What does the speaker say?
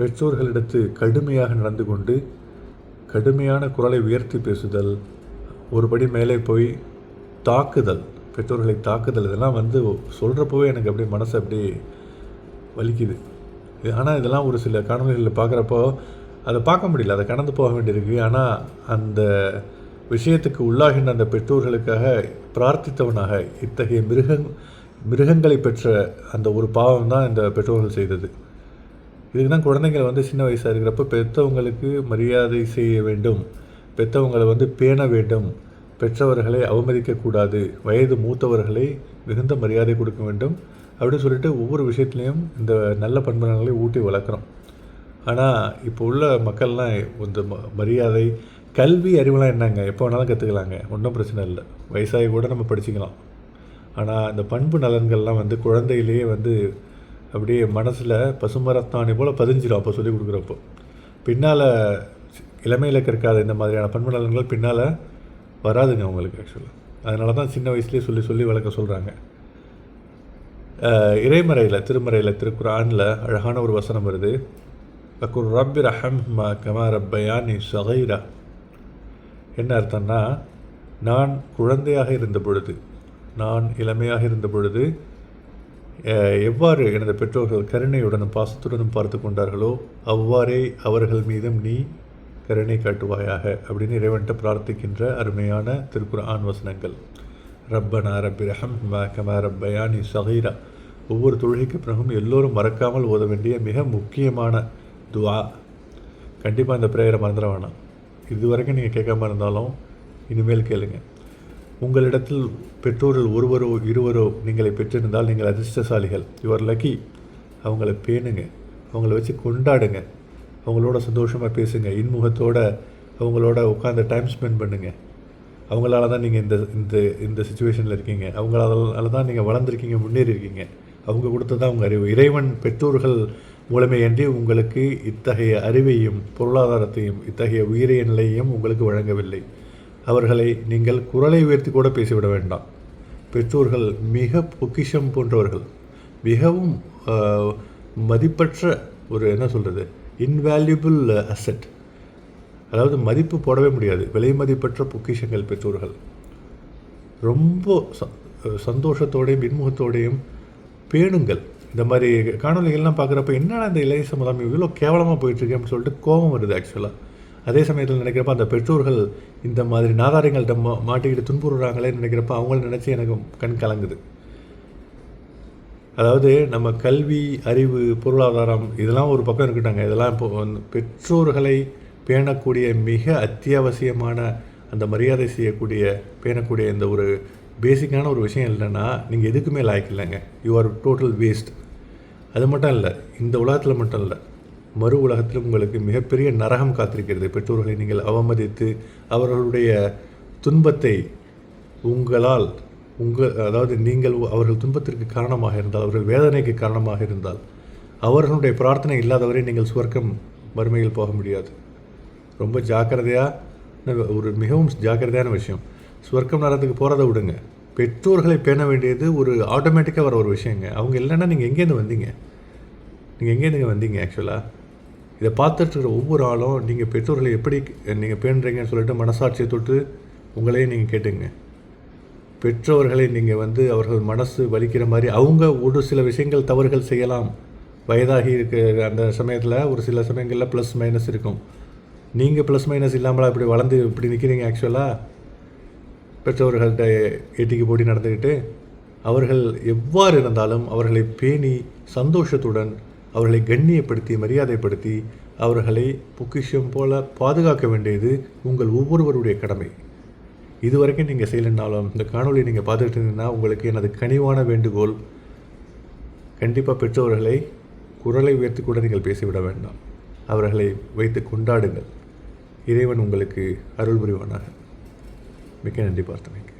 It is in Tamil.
பெற்றோர்களிடத்து கடுமையாக நடந்து கொண்டு கடுமையான குரலை உயர்த்தி பேசுதல், ஒருபடி மேலே போய் தாக்குதல், பெற்றோர்களை தாக்குதல், இதெல்லாம் சொல்கிறப்பவே எனக்கு அப்படியே மனசு அப்படியே வலிக்குது. ஆனால் இதெல்லாம் ஒரு சில காணொலிகளில் பார்க்குறப்போ அதை பார்க்க முடியல, அதை கடந்து போக வேண்டியிருக்கு. ஆனால் அந்த விஷயத்துக்கு உள்ளாகின்ற அந்த பெற்றோர்களுக்காக பிரார்த்தித்தவனாக இத்தகைய மிருகங்களை பெற்ற அந்த ஒரு பாவம் தான் இந்த பெற்றோர்கள் செய்தது. இதுக்கு தான் குழந்தைங்கள் சின்ன வயசாக இருக்கிறப்ப பெற்றவங்களுக்கு மரியாதை செய்ய வேண்டும், பெற்றவங்களை பேண வேண்டும், பெற்றவர்களை அவமதிக்கக்கூடாது, வயது மூத்தவர்களை மிகுந்த மரியாதை கொடுக்க வேண்டும் அப்படின்னு சொல்லிட்டு ஒவ்வொரு விஷயத்துலேயும் இந்த நல்ல பண்புகளை ஊட்டி வளர்க்குறோம். ஆனால் இப்போ உள்ள மக்கள்லாம் இந்த மரியாதை, கல்வி, அறிவுலாம் என்னங்க, எப்போ வேணாலும் கற்றுக்கலாங்க, ஒன்றும் பிரச்சனை இல்லை, வயசாகி கூட நம்ம படிச்சுக்கலாம். ஆனால் இந்த பண்பு நலன்கள்லாம் குழந்தையிலேயே அப்படியே மனசில் பசுமரத்தாணி போல் பதிஞ்சிடும். அப்போ சொல்லிக் கொடுக்குறப்போ பின்னால் இளமையில் கற்காத இந்த மாதிரியான பண்பு நலன்கள் பின்னால் வராதுங்க அவங்களுக்கு ஆக்சுவலாக. அதனால தான் சின்ன வயசுலேயே சொல்லி சொல்லி வளர்க்க சொல்கிறாங்க. இறைமறையில், திருமறையில், திருக்குர்ஆனில் அழகான ஒரு வசனம் வருது. வக்குர் ரப்பி ரஹம்ஹுமா கமா ரப்பயானி ஸகீரா. என்ன அர்த்தம்னா, நான் குழந்தையாக இருந்த பொழுது, நான் இளமையாக இருந்த பொழுது எவ்வாறு எனது பெற்றோர்கள் கருணையுடனும் பாசத்துடனும் பார்த்து கொண்டார்களோ அவ்வாறே அவர்கள் மீதும் நீ கருணை காட்டுவாயாக அப்படின்னு இறைவன்கிட்ட பிரார்த்திக்கின்ற அருமையான திருக்குர்ஆன் வசனங்கள். ரப்பனா ரப்பி ரஹம்ஹுமா கமா ரப்பயானி ஸகீரா. ஒவ்வொரு தொழுகைக்கு பிறகும் எல்லோரும் மறக்காமல் ஓத வேண்டிய மிக முக்கியமான துவா. கண்டிப்பாக இந்த பிரேயரை மறந்துட வேணாம். இது வரைக்கும் நீங்கள் கேட்காம இருந்தாலும் இனிமேல் கேளுங்க. உங்களிடத்தில் பெற்றோர்கள் ஒருவரோ இருவரோ நீங்களை பெற்றிருந்தால் நீங்கள் அதிர்ஷ்டசாலிகள், யுவர் லக்கி. அவங்கள பேணுங்க, அவங்கள வச்சு கொண்டாடுங்க, அவங்களோட சந்தோஷமாக பேசுங்க, இன்முகத்தோடு அவங்களோட உட்காந்து டைம் ஸ்பெண்ட் பண்ணுங்கள். அவங்களால தான் நீங்கள் இந்த இந்த இந்த சுச்சுவேஷனில் இருக்கீங்க, அவங்களால தான் நீங்கள் வளர்ந்துருக்கீங்க, முன்னேறி இருக்கீங்க. அவங்க கொடுத்ததான் உங்கள் அறிவு. இறைவன் பெற்றோர்கள் மூலமையன்றி உங்களுக்கு இத்தகைய அறிவையும் பொருளாதாரத்தையும் இத்தகைய உயிரிய நிலையையும் உங்களுக்கு வழங்கவில்லை. அவர்களை நீங்கள் குரலை உயர்த்தி கூட பேசிவிட வேண்டாம். பெற்றோர்கள் மிக பொக்கிஷம் போன்றவர்கள், மிகவும் மதிப்பற்ற ஒரு இன்வேல்யூபிள் அசெட். அதாவது மதிப்பு போடவே முடியாது, விலை மதிப்பற்ற பொக்கிஷங்கள் பெற்றோர்கள். ரொம்ப சந்தோஷத்தோடையும் இன்முகத்தோடையும் பேணுங்கள். இந்த மாதிரி காணொலிகள்லாம் பார்க்குறப்ப என்னென்ன இந்த இளைய சமுதாயம் இவ்வளோ கேவலமாக போயிட்டுருக்கு அப்படின்னு சொல்லிட்டு கோபம் வருது ஆக்சுவலாக. அதே சமயத்தில் நினைக்கிறப்ப அந்த பெற்றோர்கள் இந்த மாதிரி நாதாரியங்கள்ட்ட மாட்டிக்கிட்டு துன்புறுறாங்களேன்னு நினைக்கிறப்ப அவங்கள நினச்சி எனக்கு கண் கலங்குது. அதாவது நம்ம கல்வி, அறிவு, பொருளாதாரம் இதெல்லாம் ஒரு பக்கம் இருக்கட்டாங்க. இதெல்லாம் இப்போ பெற்றோர்களை பேணக்கூடிய மிக அத்தியாவசியமான அந்த மரியாதை செய்யக்கூடிய பேணக்கூடிய இந்த ஒரு பேசிக்கான ஒரு விஷயம் இல்லைன்னா நீங்கள் எதுக்குமே லாய்க்கு இல்லைங்க. You are total waste. அது மட்டும் இல்லை, இந்த உலகத்தில் மட்டும் இல்லை, மறு உலகத்தில் உங்களுக்கு மிகப்பெரிய நரகம் காத்திருக்கிறது. பெற்றோர்களை நீங்கள் அவமதித்து அவர்களுடைய துன்பத்தை உங்களால் அதாவது நீங்கள் அவர்கள் துன்பத்திற்கு காரணமாக இருந்தால், அவர்கள் வேதனைக்கு காரணமாக இருந்தால், அவர்களுடைய பிரார்த்தனை இல்லாதவரை நீங்கள் சுவர்க்கம் மறுமையில் போக முடியாது. ரொம்ப ஜாக்கிரதையாக, ஒரு மிகவும் ஜாக்கிரதையான விஷயம். சுவர்க்கம் நரகத்துக்கு போகிறத விடுங்க, பெற்றோர்களை பேண வேண்டியது ஒரு ஆட்டோமேட்டிக்காக வர ஒரு விஷயங்க. அவங்க இல்லைன்னா நீங்கள் எங்கேருந்து வந்தீங்க ஆக்சுவலாக. இதை பார்த்துட்டு இருக்கிற ஒவ்வொரு ஆளும் நீங்கள் பெற்றோர்களை எப்படி நீங்கள் பேணுறீங்கன்னு சொல்லிட்டு மனசாட்சியை தொட்டு உங்களையே நீங்கள் கேட்டுங்க. பெற்றோர்களை நீங்கள் அவர்கள் மனசு வலிக்கிற மாதிரி அவங்க ஒரு சில விஷயங்கள் தவறுகள் செய்யலாம். வயதாகி இருக்கிற அந்த சமயத்தில் ஒரு சில சமயங்களில் ப்ளஸ் மைனஸ் இருக்கும். நீங்கள் ப்ளஸ் மைனஸ் இல்லாமலா இப்படி வளர்ந்து இப்படி நிற்கிறீங்க ஆக்சுவலாக. பெற்றோர்கள்ட்ட ஏட்டிக்கு போட்டி நடந்துக்கிட்டு அவர்கள் எவ்வாறு இருந்தாலும் அவர்களை பேணி சந்தோஷத்துடன் அவர்களை கண்ணியப்படுத்தி மரியாதைப்படுத்தி அவர்களை பொக்கிஷம் போல பாதுகாக்க வேண்டியது உங்கள் ஒவ்வொருவருடைய கடமை. இதுவரைக்கும் நீங்கள் செய்யலைன்னாலும் இந்த காணொலி நீங்கள் பார்த்துக்கிட்டு இருந்தீங்கன்னா உங்களுக்கு எனது கனிவான வேண்டுகோள், கண்டிப்பாக பெற்றோர்களை குரலை உயர்த்தி கூட நீங்கள் பேசிவிட வேண்டாம். அவர்களை வைத்து கொண்டாடுங்கள். இறைவன் உங்களுக்கு அருள் புரிவானாக. மிக்க நன்றி. பார்த்தமைக்கு.